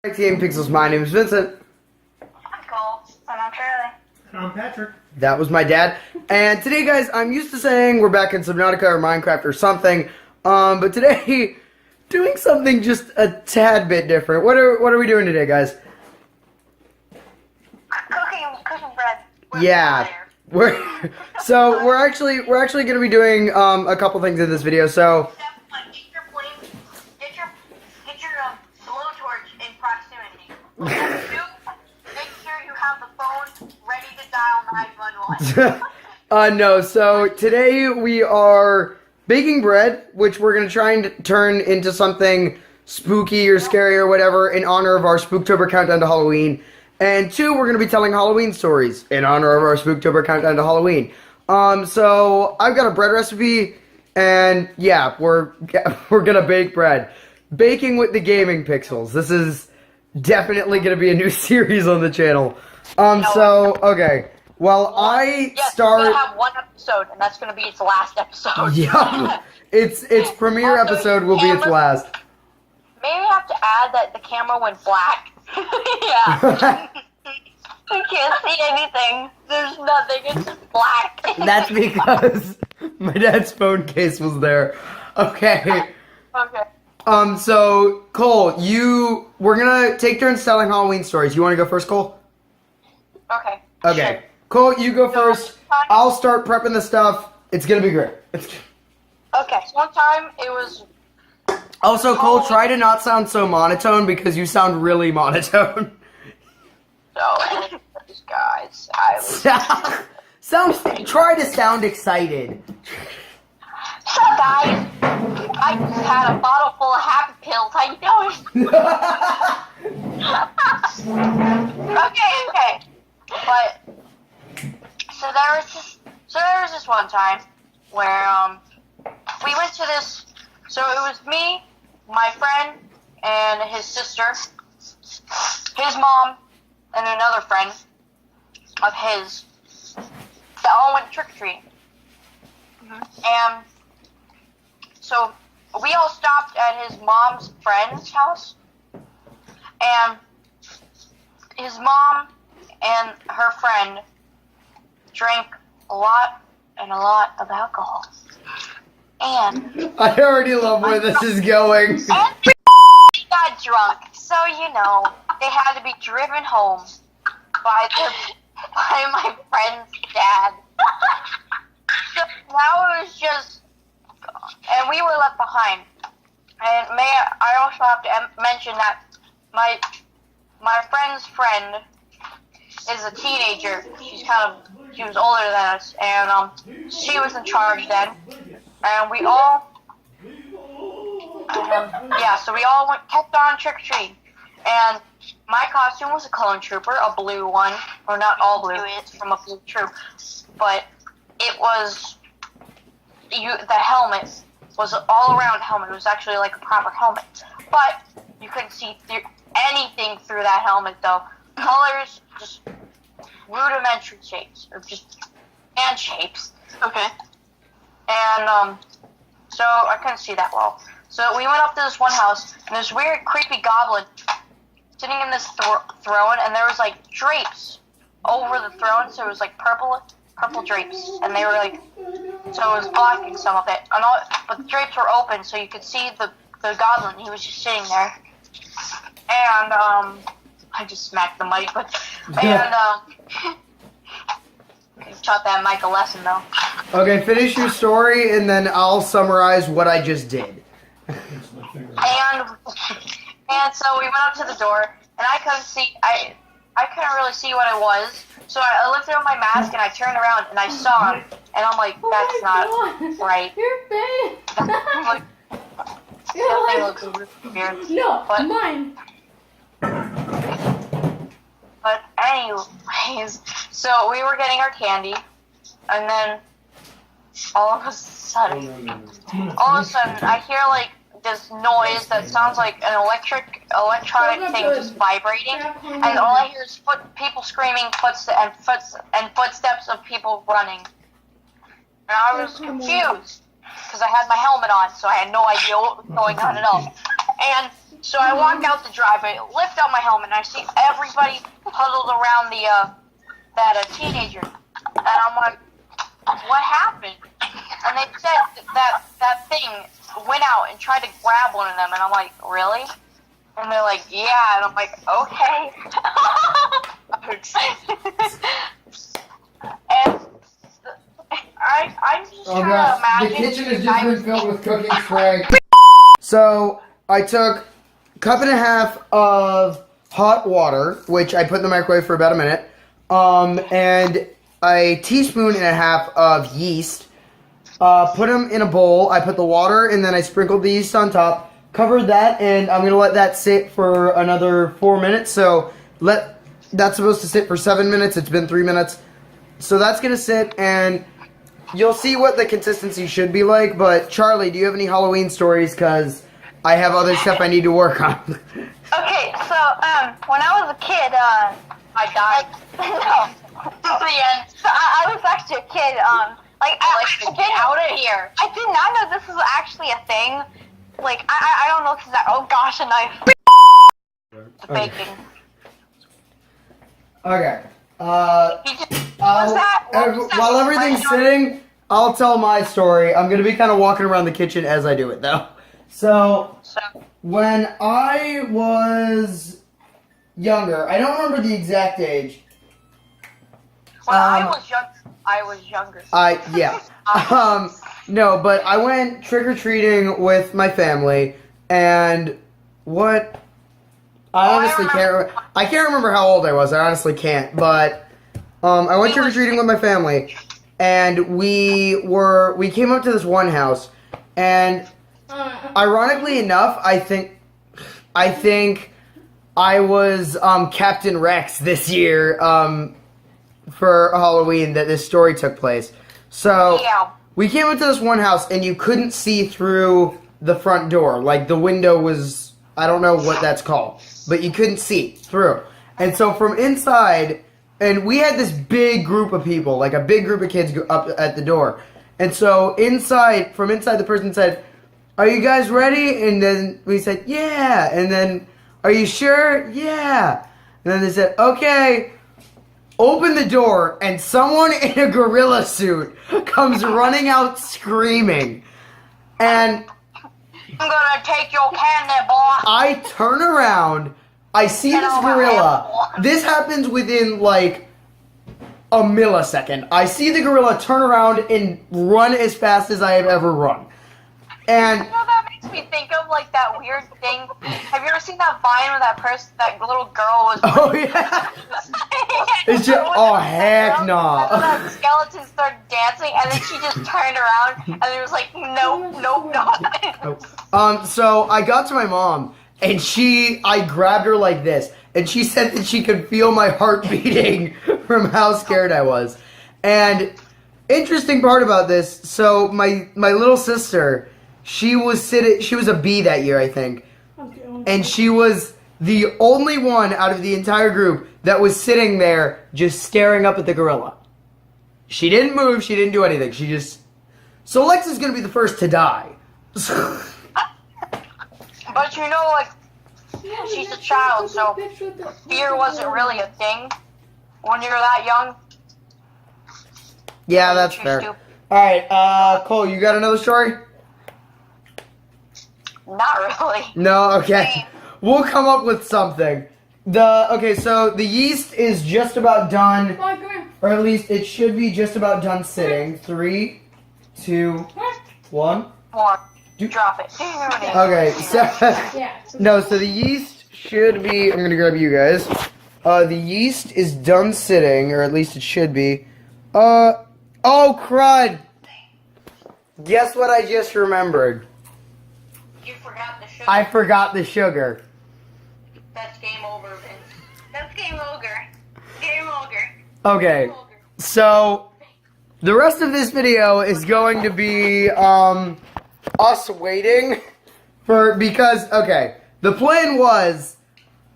Game Pixels, my name is Vincent. I'm Cole. And I'm Charlie. And I'm Patrick. That was my dad. And today, guys, I'm used to saying we're back in Subnautica or Minecraft or something. But today, doing something just a tad bit different. What are we doing today, guys? Cooking bread. Yeah. We're actually going to be doing a couple things in this video. So Get your blowtorch in proximity. Step 2, make sure you have the phone ready to dial 911. No. So today we are baking bread, which we're gonna try and turn into something spooky or scary or whatever in honor of our Spooktober countdown to Halloween. And 2, we're gonna be telling Halloween stories in honor of our Spooktober countdown to Halloween. So I've got a bread recipe, and yeah, we're gonna bake bread. Baking with the Gaming Pixels. This is definitely gonna be a new series on the channel. So okay. Well, Yes, start. we're gonna have one episode, and that's gonna be its last episode. Yeah, its premiere Also, episode will be its camera- last. Maybe we have to add that the camera went black. Yeah. We can't see anything. There's nothing. It's just black. That's because my dad's phone case was there. Okay. Okay. So Cole, we're gonna take turns telling Halloween stories. You want to go first, Cole? Okay. Okay. Sure. Cole, you go first. I'll start prepping the stuff. It's gonna be great. Okay. So one time it was. Also, Cole, try to not sound so monotone because you sound really monotone. So, guys, I was. Try to sound excited. So guys, I just had a bottle full of happy pills. How you doing? Okay. But so there was this one time where we went to this. So it was me, my friend, and his sister, his mom, and another friend of his that all went trick-or-treating. And so we all stopped at his mom's friend's house, and his mom and her friend drank a lot of alcohol. And I already love where this is going. and they got drunk, so you know they had to be driven home by my friend's dad. So now it was just, and we were left behind. And I also have to mention that my friend's friend is a teenager. She was older than us, and she was in charge then. And we all, so we all kept on trick-or-treating. And my costume was a clone trooper, a blue one, or not all blue, it's from a blue troop. But it was, the helmet was an all-around helmet. It was actually like a proper helmet. But you couldn't see anything through that helmet, though. Colors, just rudimentary shapes, or just hand shapes. Okay. And, so I couldn't see that well. So we went up to this one house, and this weird, creepy goblin sitting in this throne, and there was, like, drapes over the throne, so it was, like, purple drapes, and they were, like, so it was blocking some of it. But the drapes were open, so you could see the goblin. He was just sitting there. And, I just smacked the mic, and, I taught that mic a lesson, though. Okay, finish your story, and then I'll summarize what I just did. And so we went up to the door, and I couldn't really see what it was. So I lifted up my mask, and I turned around, and I saw him, and I'm like, that's not right. Your face! That thing looks really weird. No, But- mine. But anyways, so we were getting our candy, and then all of a sudden, I hear like this noise that sounds like an electronic thing just vibrating, and all I hear is people screaming, footsteps of people running. And I was confused because I had my helmet on, so I had no idea what was going on at all. And So I walk out the driveway, lift up my helmet, and I see everybody huddled around that teenager. And I'm like, what happened? And they said that thing went out and tried to grab one of them. And I'm like, really? And they're like, yeah. And I'm like, okay. And I'm just trying to imagine. The kitchen has just been filled with cooking spray. So I took a cup and a half of hot water, which I put in the microwave for about a minute, and a teaspoon and a half of yeast. Put them in a bowl. I put the water and then I sprinkled the yeast on top. Covered that, and I'm gonna let that sit for another 4 minutes. So that's supposed to sit for 7 minutes. It's been 3 minutes. So that's gonna sit, and you'll see what the consistency should be like. But Charlie, do you have any Halloween stories? Because I have other stuff I need to work on. Okay, so when I was a kid, I died. no, The end. so I was actually a kid. Let's get out of here. I did not know this was actually a thing. Like I don't know if it's that. Oh gosh, a knife. The baking. Okay. He just, what was that? While everything's sitting, I'll tell my story. I'm gonna be kind of walking around the kitchen as I do it, though. So when I was younger, I don't remember the exact age. When I was younger. Yeah. No, but I went trick-or-treating with my family, and what... I honestly I can't remember how old I was. I honestly can't, but I went trick-or-treating with my family, and we came up to this one house, and ironically enough, I think I was Captain Rex this year for Halloween that this story took place. So Yeah. we came up to this one house, and you couldn't see through the front door. Like, the window was, I don't know what that's called, but you couldn't see through. And so from inside, and we had this big group of people, like a big group of kids up at the door. And so from inside, the person said, "Are you guys ready?" And then we said, "Yeah." And then, "Are you sure?" "Yeah." And then they said, "Okay." Open the door, and someone in a gorilla suit comes running out screaming. And I'm gonna take your candy, boy. I turn around, I see this gorilla. This happens within like a millisecond. I see the gorilla turn around and run as fast as I have ever run. And You know, that makes me think of like that weird thing. Have you ever seen that Vine where that little girl was? oh yeah, it's just heck no. And then that skeleton started dancing, and then she just turned around, and it was like, no. So I got to my mom, and I grabbed her like this, and she said that she could feel my heart beating from how scared I was. And interesting part about this, so my little sister, she was a B that year, I think. And she was the only one out of the entire group that was sitting there just staring up at the gorilla. She didn't move, she didn't do anything. So Lex is gonna be the first to die. But you know, like, she's a child, so fear wasn't really a thing when you're that young. Yeah, that's fair. Alright, Cole, you got another story? Not really. No? Okay. We'll come up with something. So the yeast is just about done, or at least it should be just about done sitting. 3, 2, 1. Drop it. Okay, so the yeast should be, I'm gonna grab you guys. The yeast is done sitting, or at least it should be. Oh crud! Guess what I just remembered? You forgot the sugar. I forgot the sugar. That's game over, Vince. That's game over. Game over. Okay, so the rest of this video is going to be us waiting because the plan was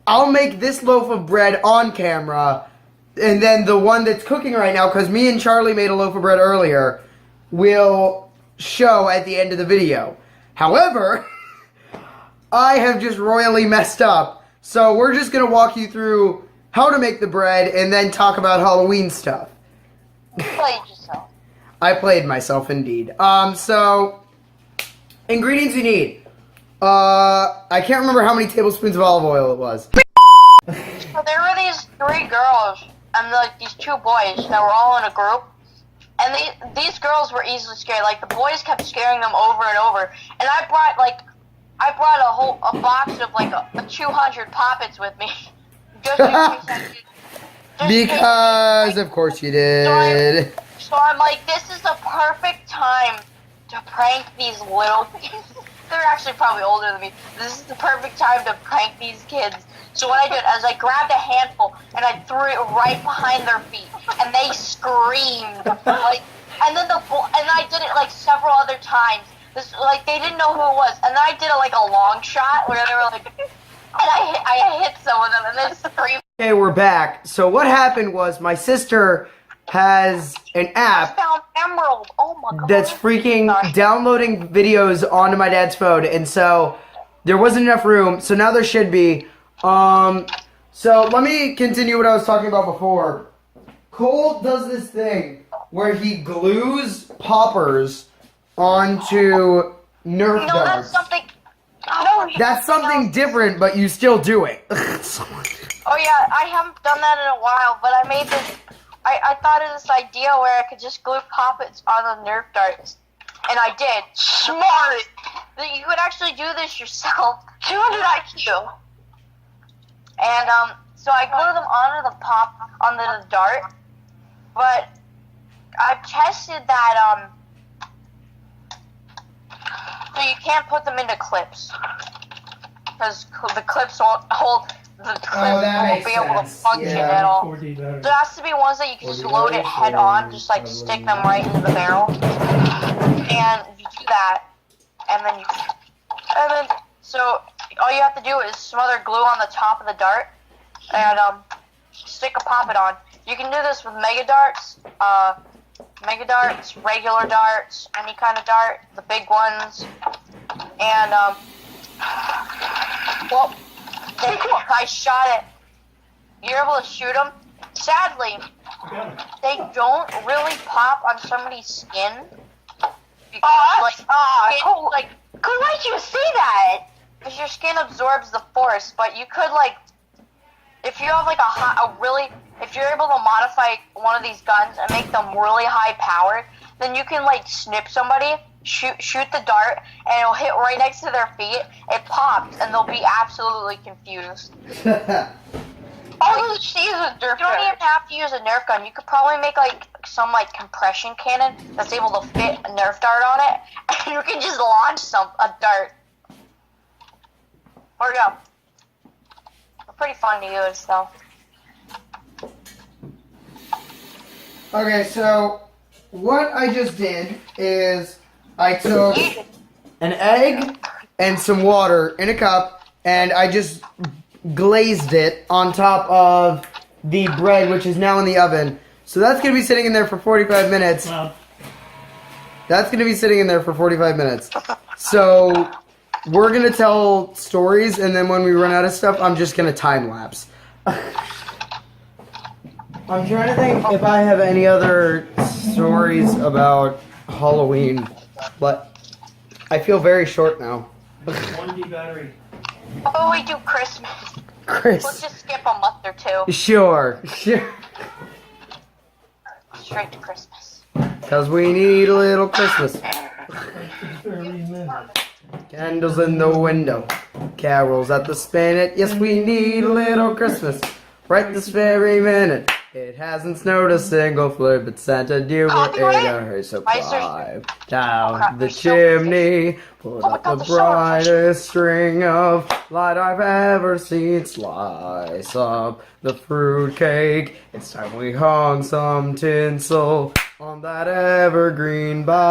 I'll make this loaf of bread on camera, and then the one that's cooking right now, because me and Charlie made a loaf of bread earlier, will show at the end of the video. However, I have just royally messed up. So we're just going to walk you through how to make the bread and then talk about Halloween stuff. Played yourself. I played myself indeed. So ingredients you need. I can't remember how many tablespoons of olive oil it was. So there were these 3 girls and like these 2 boys that were all in a group. And these girls were easily scared. Like the boys kept scaring them over and over. And I brought a box of like a 200 poppets with me, just in case I did. Because of course you did. So I'm like, this is the perfect time to prank these little kids. They're actually probably older than me. This is the perfect time to prank these kids. So what I did is I grabbed a handful and I threw it right behind their feet, and they screamed like. And then I did it like several other times. Like they didn't know who it was, and then I did it like a long shot where they were like, and I hit some of them, and then screamed. Okay, we're back. So what happened was my sister has an I app found emerald. Oh my god. that's freaking Sorry. downloading videos onto my dad's phone, and so there wasn't enough room, so now there should be. So let me continue what I was talking about before. Cole does this thing where he glues poppers onto Nerf No, darts. that's something. No, That's something different, but you still do it. Oh yeah, I haven't done that in a while, but I made this. I thought of this idea where I could just glue poppets on the Nerf darts, and I did. Smart. You could actually do this yourself. 200 IQ. And so I glued them onto the dart, but I've tested that so you can't put them into clips because the clips won't hold. The clips won't be able to function at all. There has to be ones that you can just load it head on, just like stick them right into the barrel, and you do that, and then so all you have to do is smother glue on the top of the dart and stick a poppet on. You can do this with mega darts, regular darts, any kind of dart, the big ones, and well, I shot it. You're able to shoot them. Sadly, they don't really pop on somebody's skin. Because, why did you say that? Because your skin absorbs the force, but you could if you have if you're able to modify one of these guns and make them really high powered, then you can snip somebody, shoot the dart, and it'll hit right next to their feet. It pops, and they'll be absolutely confused. You don't even have to use a Nerf gun. You could probably make some compression cannon that's able to fit a Nerf dart on it, and you can just launch a dart. Or yeah, pretty fun to use though. Okay, so what I just did is I took an egg and some water in a cup, and I just glazed it on top of the bread, which is now in the oven. So that's going to be sitting in there for 45 minutes. Wow. That's going to be sitting in there for 45 minutes. So we're going to tell stories, and then when we run out of stuff, I'm just going to time lapse. I'm trying to think if I have any other stories about Halloween, but I feel very short now. 1D battery. Oh, we do Christmas. Chris. Let's just skip a month or two. Sure. Straight to Christmas. Because we need a little Christmas. Candles in the window. Carols at the spinet. Yes, we need a little Christmas. Right this very minute. It hasn't snowed a single flurry, but Santa dear, we're in a hurry, so climb down the chimney. Put up the brightest string of light I've ever seen. Slice up the fruitcake. It's time we hung some tinsel on that evergreen bough.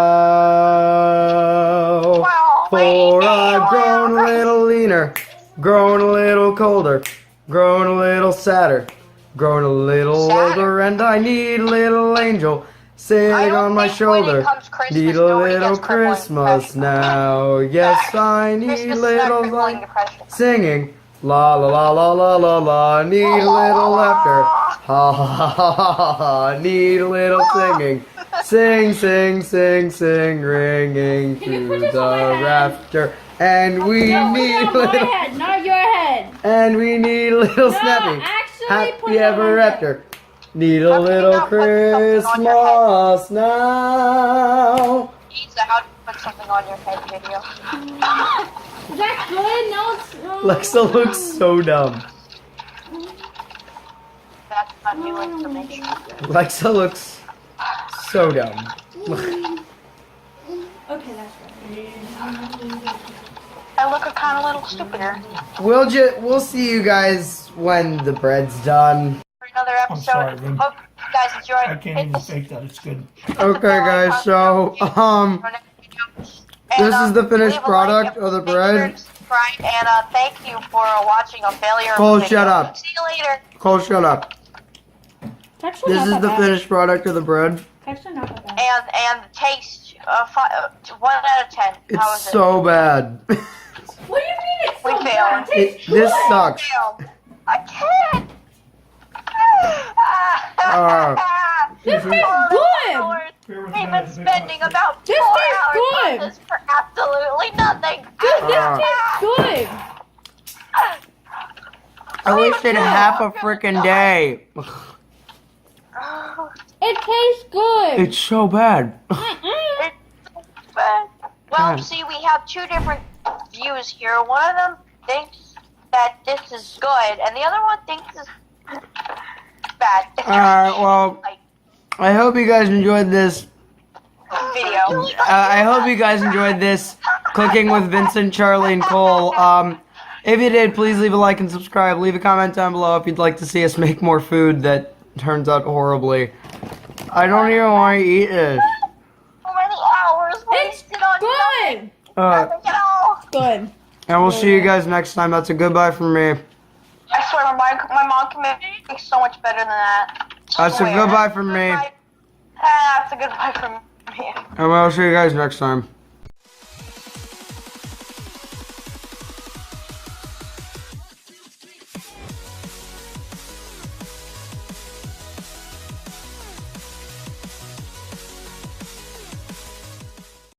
For I've grown a little leaner, grown a little colder, grown a little sadder, grown a little older, and I need a little angel sitting on my think when it shoulder. comes Christmas, Need a nobody little gets crippling Christmas depression. now. Yes, I need Christmas is not little crippling light. depression. Singing. La la la la la la la. Need a little laughter. Ha ha ha ha ha ha. Need a little singing. Sing, sing, sing, sing, ringing Can you to put this the on my head? rafter. And we No, need put it on my little. head, not your head. And we need a little No, snappy. actually put Happy it on ever my head. after. Need a How can you little not put something on Christmas now. Lisa, how do you put something on your head video? Is that good? No, it's Lexa looks so dumb. That's not new information. Lexa looks so dumb. Okay, that's right. I look a kind of little stupider. We'll see you guys when the bread's done. For another episode. sorry, Vin. Hope you guys enjoyed. I can't even fake that. It's good. Okay, guys. So this is the finished product of the bread. Subscribe, and thank you for watching a failure. Cole, video. shut up. See you later. Cole, shut up. It's actually This not is that the bad. finished product of the bread. It's actually not that bad. And taste 1 out of 10. How It's is so bad. What do you mean it's We so failed. bad? It tastes This good. sucks. it? I can't. This tastes good. We've been spending about This 4 tastes hours on good. this for absolutely nothing. This tastes good. I wasted half a freaking day. It tastes good. It's so bad. Mm-mm. Well, God. see, we have 2 different views here. One of them thinks that this is good, and the other one thinks it's bad. Alright, well, I hope you guys enjoyed this. Video. I hope you guys enjoyed this cooking with Vincent, Charlie, and Cole. If you did, please leave a like and subscribe. Leave a comment down below if you'd like to see us make more food that turns out horribly. I don't even want to eat this. How many hours It's wasted on good. nothing at all? Good. And we'll see you guys next time. That's a goodbye from me. I swear, my mom can make so much better than that. That's a Swear. goodbye from me. That's a goodbye from me. And we'll see you guys next time.